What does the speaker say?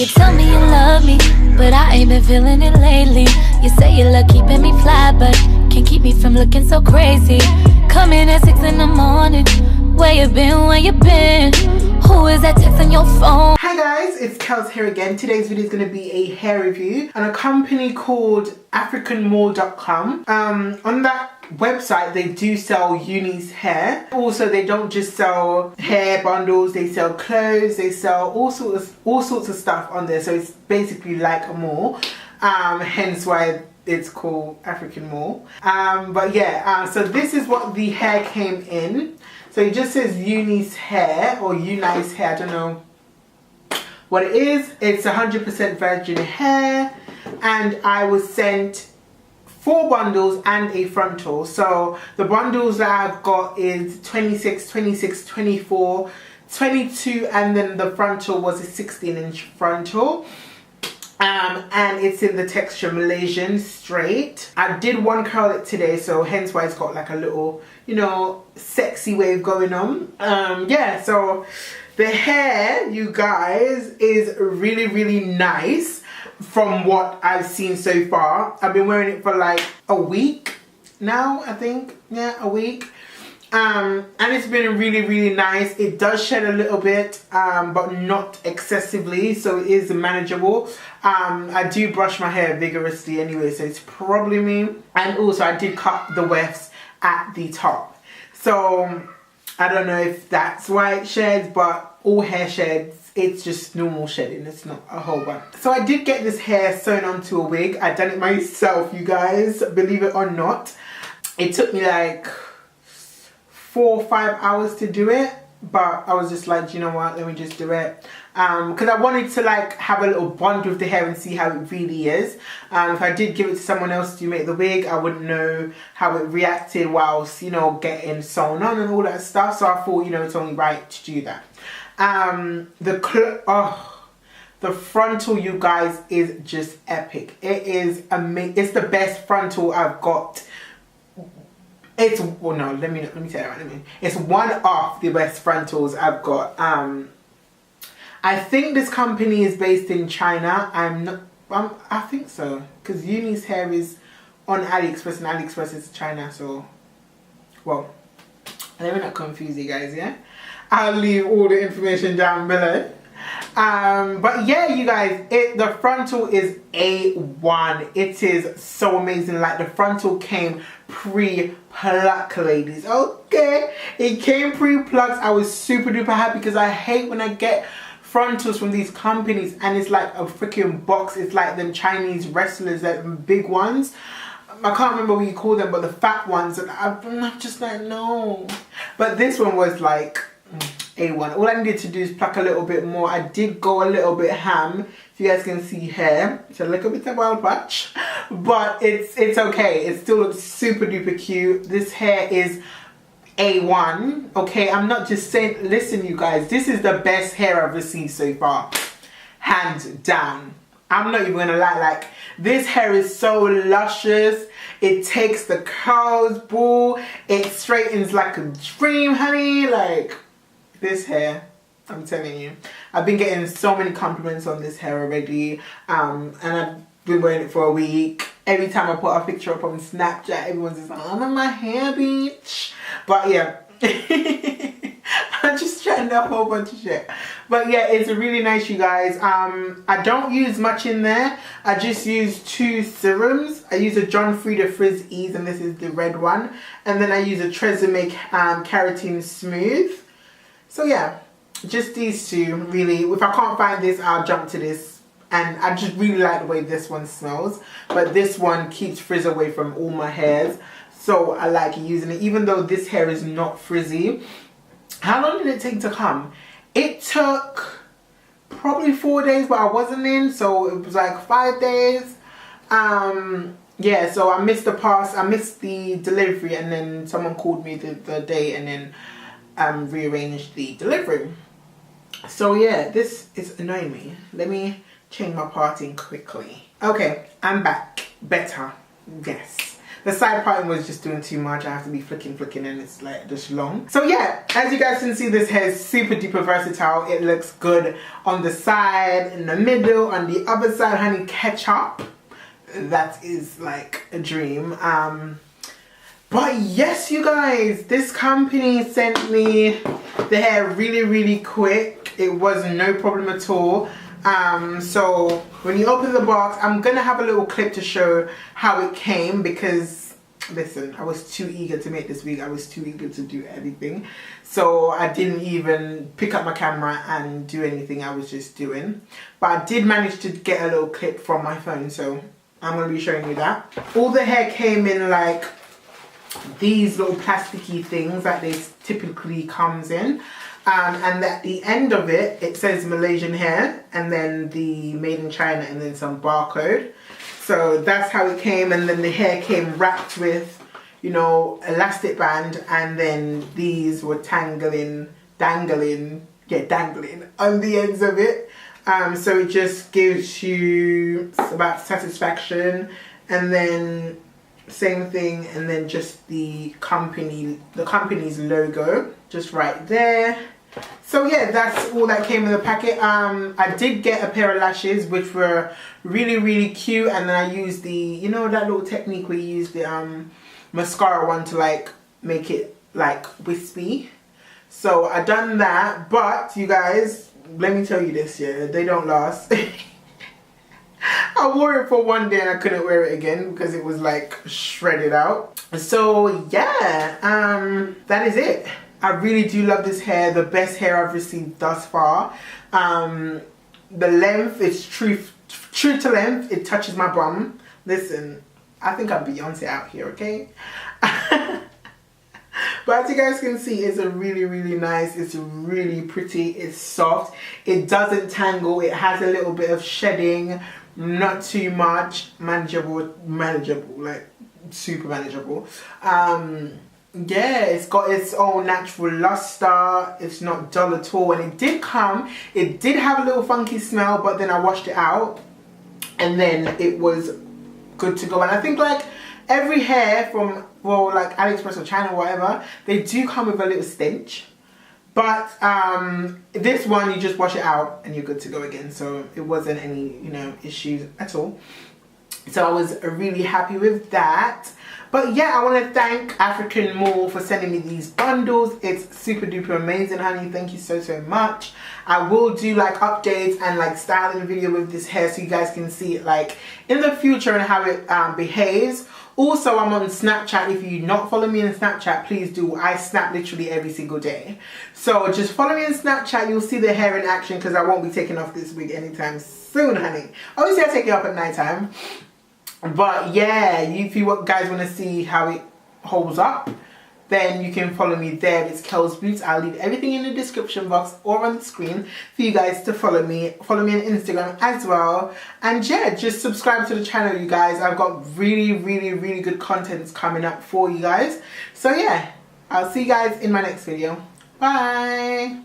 You tell me you love me, but I ain't been feeling it lately. You say you love keeping me fly, but can't keep me from looking so crazy. Coming at 6 in the morning. Where you been, where you been? Who is that texting your phone? Hi guys, it's Kels here again. Today's video is going to be a hair review on a company called africanmall.com. On that website they do sell Uni's hair. Also, they don't just sell hair bundles, they sell clothes, they sell all sorts of stuff on there. So it's basically like a mall, hence why it's called African Mall. But yeah, so this is what the hair came in. So it just says Uni's hair or Uni's hair, I don't know what it is. It's 100% virgin hair, and I was sent 4 bundles and a frontal. So the bundles that I've got is 26, 26, 24, 22, and then the frontal was a 16-inch frontal. And it's in the texture Malaysian straight. I did one curl it today, so hence why it's got like a little, you know, sexy wave going on. Yeah, so the hair, you guys, is really, really nice from what I've seen so far. I've been wearing it for like a week now, I think. Yeah, a week. And it's been really, really nice. It does shed a little bit, but not excessively, so it is manageable. I do brush my hair vigorously anyway, so it's probably me. And also I did cut the wefts at the top, so I don't know if that's why it sheds, but all hair sheds. It's just normal shedding, it's not a whole bunch. So I did get this hair sewn onto a wig. I done it myself, you guys, believe it or not. It took me like 4 or 5 hours to do it, but I was just like, you know what, let me just do it, because I wanted to like have a little bond with the hair and see how it really is. If I did give it to someone else to make the wig, I wouldn't know how it reacted whilst, you know, getting sewn on and all that stuff. So I thought, you know, it's only right to do that. The frontal, you guys, is just epic. It is amazing. It's the best frontal I've got. It's, well, no, let me say that right. It's one of the best frontals I've got. I think this company is based in China. I think so, because Uni's hair is on AliExpress, and AliExpress is China. So, well, let me not confuse you guys. Yeah, I'll leave all the information down below. But yeah, you guys, the frontal is A1. It is so amazing. Like, the frontal came pre-pluck, ladies. Okay, it came pre-plucked. I was super duper happy, because I hate when I get frontals from these companies and it's like a freaking box. It's like them Chinese wrestlers, that big ones. I can't remember what you call them, but the fat ones, and I'm just like, no. But this one was like A1. All I needed to do is pluck a little bit more. I did go a little bit ham, if you guys can see here. It's a little bit of wild patch, but it's okay. It still looks super duper cute. This hair is A1. Okay, I'm not just saying. Listen, you guys, this is the best hair I've received so far, hands down. I'm not even gonna lie, like, this hair is so luscious. It takes the curls, boo. It straightens like a dream, honey. Like, this hair, I'm telling you, I've been getting so many compliments on this hair already, and I've been wearing it for a week. Every time I put a picture up on Snapchat, everyone's just like, I'm on my hair, bitch. But yeah, I'm just trying a whole bunch of shit. But yeah, it's really nice, you guys. I don't use much in there. I just use 2 serums. I use a John Frieda Frizz Ease, and this is the red one. And then I use a Tresemme Keratin Smooth. So yeah, just these 2, really. If I can't find this, I'll jump to this. And I just really like the way this one smells. But this one keeps frizz away from all my hairs. So I like using it, even though this hair is not frizzy. How long did it take to come? It took probably 4 days, but I wasn't in. So it was like 5 days. Yeah, so I missed the delivery, and then someone called me the day, and then rearranged the delivery. So yeah, this is annoying me. Let me change my parting quickly. Okay, I'm back. Better. Yes. The side parting was just doing too much. I have to be flicking and it's like just long. So yeah, as you guys can see, this hair is super duper versatile. It looks good on the side, in the middle, on the other side, honey, ketchup. That is like a dream. But yes, you guys, this company sent me the hair really quick. It was no problem at all. So when you open the box, I'm gonna have a little clip to show how it came, because listen, I was too eager to make this video. I was too eager to do everything, so I didn't even pick up my camera and do anything. I was just doing, but I did manage to get a little clip from my phone, so I'm gonna be showing you that. All the hair came in like these little plasticky things that this typically comes in. And at the end of it, it says Malaysian hair, and then the made in China, and then some barcode. So that's how it came, and then the hair came wrapped with, you know, elastic band, and then these were dangling on the ends of it. So it just gives you about satisfaction, and then same thing, and then just the company's logo just right there. So yeah, that's all that came in the packet. I did get a pair of lashes which were really cute, and then I used the, you know, that little technique where you use the mascara one to like make it like wispy. So I done that, but you guys, let me tell you this, yeah, they don't last. I wore it for one day and I couldn't wear it again because it was like shredded out. So yeah, that is it. I really do love this hair. The best hair I've received thus far. The length is true to length. It touches my bum. Listen, I think I'm Beyonce out here, okay? But as you guys can see, it's a really nice, it's really pretty, it's soft, it doesn't tangle, it has a little bit of shedding, not too much, manageable, like super manageable. Yeah, it's got its own natural luster, it's not dull at all, and it did have a little funky smell, but then I washed it out and then it was good to go. And I think like every hair from, well, like AliExpress or China or whatever, they do come with a little stench. But this one, you just wash it out and you're good to go again. So it wasn't any, you know, issues at all. So I was really happy with that. But yeah, I want to thank African Mall for sending me these bundles. It's super duper amazing, honey. Thank you so much. I will do like updates and like styling video with this hair so you guys can see it like in the future and how it behaves. Also, I'm on Snapchat. If you not follow me on Snapchat, please do. I snap literally every single day. So just follow me on Snapchat. You'll see the hair in action because I won't be taking off this wig anytime soon, honey. Obviously, I take it off at night time. But yeah, if you guys want to see how it holds up, then you can follow me there. It's Kelszbeautz. I'll leave everything in the description box or on the screen for you guys to follow me. Follow me on Instagram as well. And yeah, just subscribe to the channel, you guys. I've got really good contents coming up for you guys. So yeah, I'll see you guys in my next video. Bye.